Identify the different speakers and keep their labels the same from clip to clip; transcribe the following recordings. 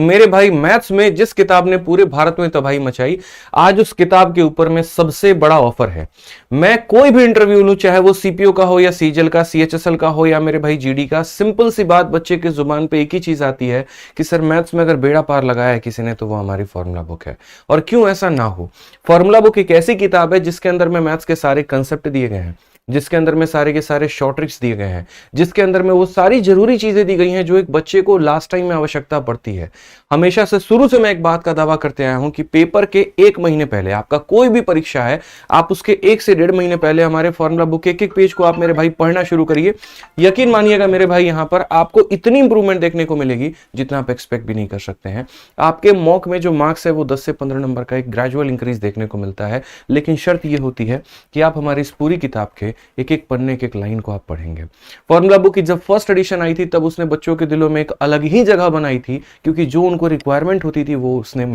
Speaker 1: मेरे भाई मैथ्स में जिस किताब ने पूरे भारत में तबाही मचाई, आज उस किताब के ऊपर में सबसे बड़ा ऑफर है। मैं कोई भी इंटरव्यू लूं, चाहे वो सीपीओ का हो या सीजीएल का, सीएचएसएल का हो या मेरे भाई जीडी का, सिंपल सी बात बच्चे की जुबान पे एक ही चीज आती है कि सर मैथ्स में अगर बेड़ा पार लगाया है किसी ने तो वो हमारी फॉर्मूला बुक है। और क्यों ऐसा ना हो, फॉर्मूला बुक एक ऐसी किताब है जिसके अंदर में मैथ्स के सारे कंसेप्ट दिए गए हैं, जिसके अंदर में सारे के सारे शॉर्ट ट्रिक्स दिए गए हैं, जिसके अंदर में वो सारी जरूरी चीजें दी गई हैं जो एक बच्चे को लास्ट टाइम में आवश्यकता पड़ती है। हमेशा से शुरू से मैं एक बात का दावा करते आया हूं कि पेपर के 1 महीने पहले, आपका कोई भी परीक्षा है, आप उसके 1 से 1.5 महीने पहले हमारे फॉर्मूला बुक के एक पेज को आप मेरे भाई पढ़ना शुरू करिए। यकीन मानिएगा मेरे भाई, यहां पर आपको इतनी इंप्रूवमेंट देखने को मिलेगी जितना आप एक्सपेक्ट भी नहीं कर सकते हैं। आपके मॉक में जो मार्क्स है वो 10 से 15 नंबर का एक ग्रेजुअल इंक्रीज देखने को मिलता है, लेकिन शर्त यह होती है कि आप हमारी इस पूरी किताब के एक एक पन्ने के एक लाइन को आप पढ़ेंगे। फॉर्मूला बुक की जब फर्स्ट एडिशन आई थी तब उसने बच्चों के दिलों में एक अलग ही जगह बनाई थी, क्योंकि जो उनको रिक्वायरमेंट होती थी वो उसने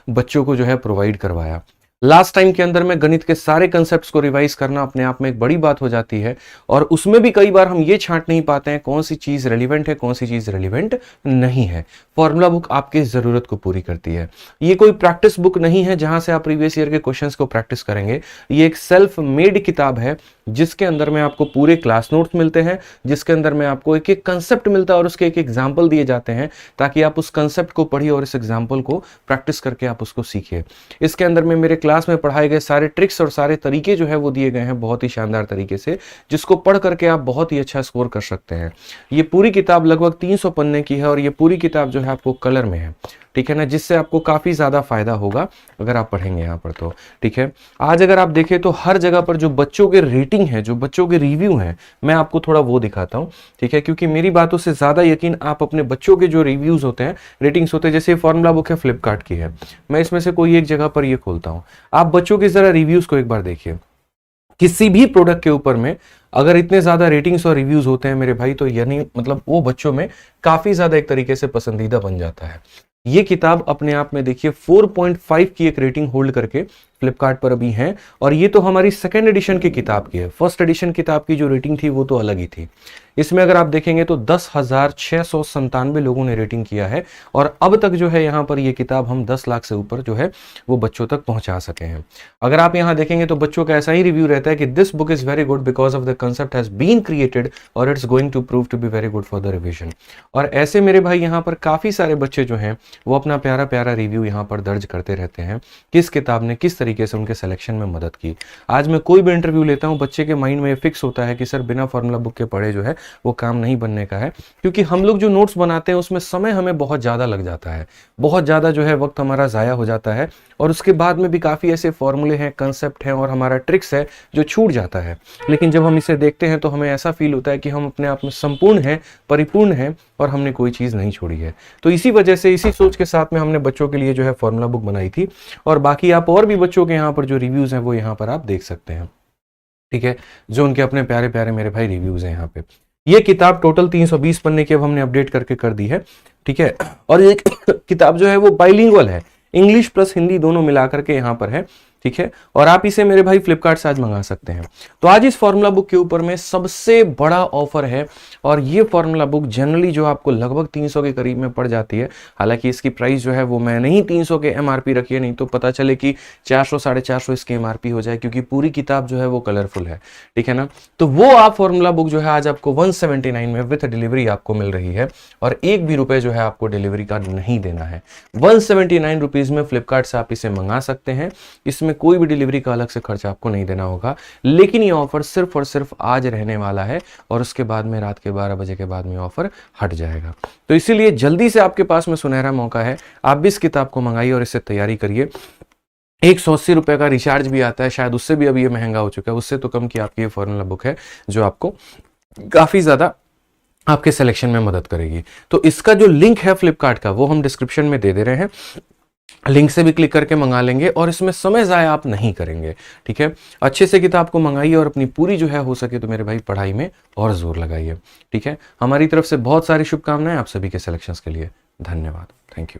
Speaker 1: बच्चों को जो है प्रोवाइड करवाया। लास्ट टाइम के अंदर में गणित के सारे कंसेप्ट्स को रिवाइज करना अपने आप में एक बड़ी बात हो जाती है, और उसमें भी कई बार हम ये छांट नहीं पाते हैं कौन सी चीज रेलिवेंट है, कौन सी चीज रेलिवेंट नहीं है। फॉर्मूला बुक आपकी जरूरत को पूरी करती है। ये कोई प्रैक्टिस बुक नहीं है जहां से आप प्रीवियस ईयर के क्वेश्चंस को प्रैक्टिस करेंगे। ये एक सेल्फ मेड किताब है जिसके अंदर में आपको पूरे क्लास नोट्स मिलते हैं, जिसके अंदर में आपको एक एक कंसेप्ट मिलता है और उसके एक एग्जाम्पल दिए जाते हैं, ताकि आप उस कंसेप्ट को पढ़िए और इस एग्जाम्पल को प्रैक्टिस करके आप उसको सीखिए। इसके अंदर में मेरे क्लास में पढ़ाए गए सारे ट्रिक्स और सारे तरीके जो है वो दिए गए हैं बहुत ही शानदार तरीके से, जिसको पढ़ करके आप बहुत ही अच्छा स्कोर कर सकते हैं। ये पूरी किताब लगभग 300 पन्ने की है और ये पूरी किताब जो है आपको कलर में है, ठीक है ना, जिससे आपको काफी ज्यादा फायदा होगा अगर आप पढ़ेंगे यहाँ पर तो, ठीक है। आज अगर आप देखें तो हर जगह पर जो बच्चों के रेटिंग है, जो बच्चों के रिव्यू हैं, मैं आपको थोड़ा वो दिखाता हूँ, ठीक है, क्योंकि मेरी बातों से ज्यादा यकीन आप अपने बच्चों के जो रिव्यूज होते हैं, रेटिंग्स होते हैं, जैसे फॉर्मूला बुक है फ्लिपकार्ट की है, मैं इसमें से कोई एक जगह पर ये खोलता हूँ, आप बच्चों के जरा रिव्यूज को एक बार देखिए। किसी भी प्रोडक्ट के ऊपर में अगर इतने ज्यादा रेटिंग्स और रिव्यूज होते हैं मेरे भाई, तो यानी मतलब वो बच्चों में काफी ज्यादा एक तरीके से पसंदीदा बन जाता है। ये किताब अपने आप में देखिए 4.5 की एक रेटिंग होल्ड करके फ्लिपकार्ट पर अभी है, और ये तो हमारी सेकेंड एडिशन की किताब की है। फर्स्ट एडिशन किताब की जो रेटिंग थी वो तो अलग ही थी। इसमें अगर आप देखेंगे तो 10,697 लोगों ने रेटिंग किया है, और अब तक जो है यहाँ पर ये किताब हम 10 लाख से ऊपर जो है वो बच्चों तक पहुंचा सके हैं। अगर आप यहाँ देखेंगे तो बच्चों का ऐसा ही रिव्यू रहता है कि this book is very good because of the concept has been created और it's going to prove to be very good for the revision. और ऐसे मेरे भाई यहाँ पर काफी सारे बच्चे जो हैं वो अपना प्यारा प्यारा रिव्यू यहाँ पर दर्ज करते रहते हैं, किस किताब ने किस तरीके से उनके सिलेक्शन में मदद की। आज मैं कोई भी इंटरव्यू लेता हूं, बच्चे के माइंड में फिक्स होता है कि सर बिना फॉर्मूला बुक के पढ़े जो है वो काम नहीं बनने का है, क्योंकि हम लोग जो नोट्स बनाते हैं उसमें समय हमें बहुत ज्यादा लग जाता है, बहुत ज्यादा जो है वक्त हमारा जाया हो जाता है, और उसके बाद में भी काफी ऐसे फॉर्मूले हैं, कंसेप्ट हैं और हमारा ट्रिक्स है जो छूट जाता है। लेकिन जब हम इसे देखते हैं तो हमें ऐसा फील होता है कि हम अपने आप में संपूर्ण हैं, परिपूर्ण हैं, और हमने कोई चीज नहीं छोड़ी है। तो इसी वजह से, इसी सोच के साथ में हमने बच्चों के लिए जो है फॉर्मूला बुक बनाई थी, और बाकी आप और भी बच्चों के यहाँ पर जो रिव्यूज हैं वो यहाँ पर आप देख सकते हैं, ठीक है, जो उनके अपने प्यारे प्यारे मेरे भाई रिव्यूज हैं यहाँ पे। ये किताब टोटल 320 पन्ने की अब हमने अपडेट करके कर दी है, ठीक है, और एक किताब जो है वो बाइलिंगुअल है, इंग्लिश प्लस हिंदी दोनों मिलाकर के यहाँ पर है, ठीक है, और आप इसे मेरे भाई फ्लिपकार्ट से आज मंगा सकते हैं। तो आज इस फॉर्मूला बुक के ऊपर में सबसे बड़ा ऑफर है, और ये फॉर्मूला बुक जनरली जो आपको लगभग 300 के करीब में पड़ जाती है। हालांकि इसकी प्राइस जो है वो मैंने ही 300 के एमआरपी रखी है, नहीं तो पता चले कि 400 450 इसकी एमआरपी हो जाए, क्योंकि पूरी किताब जो है वो कलरफुल है, ठीक है ना। तो वो आप फॉर्मूला बुक जो है आज आपको 179 में विथ डिलीवरी आपको मिल रही है, और एक भी रुपए जो है आपको डिलीवरी का नहीं देना है। 179 रुपीज में फ्लिपकार्ट से आप इसे मंगा सकते हैं। इसमें कोई भी डिलीवरी का अलग से खर्चा आपको नहीं देना होगा, लेकिन ये ऑफर सिर्फ और सिर्फ आज रहने वाला है, और उसके बाद में रात के 12 बजे के बाद में ऑफर हट जाएगा। तो इसीलिए जल्दी से आपके पास में सुनहरा मौका है, आप भी इस किताब को मंगाइए और इससे तैयारी करिए। 180 रुपए का रिचार्ज भी आता है, शायद उससे भी अब ये महंगा हो चुका है, उससे तो कम की आपकी ये फॉर्मूला बुक है जो आपको काफी ज्यादा आपके सिलेक्शन में मदद करेगी। तो इसका जो लिंक है फ्लिपकार्ट का वो हम डिस्क्रिप्शन में दे रहे हैं, लिंक से भी क्लिक करके मंगा लेंगे, और इसमें समय जाया आप नहीं करेंगे, ठीक है। अच्छे से किताब को मंगाइए और अपनी पूरी जो है हो सके तो मेरे भाई पढ़ाई में और जोर लगाइए, ठीक है। हमारी तरफ से बहुत सारी शुभकामनाएं आप सभी के सिलेक्शंस के लिए। धन्यवाद, थैंक यू।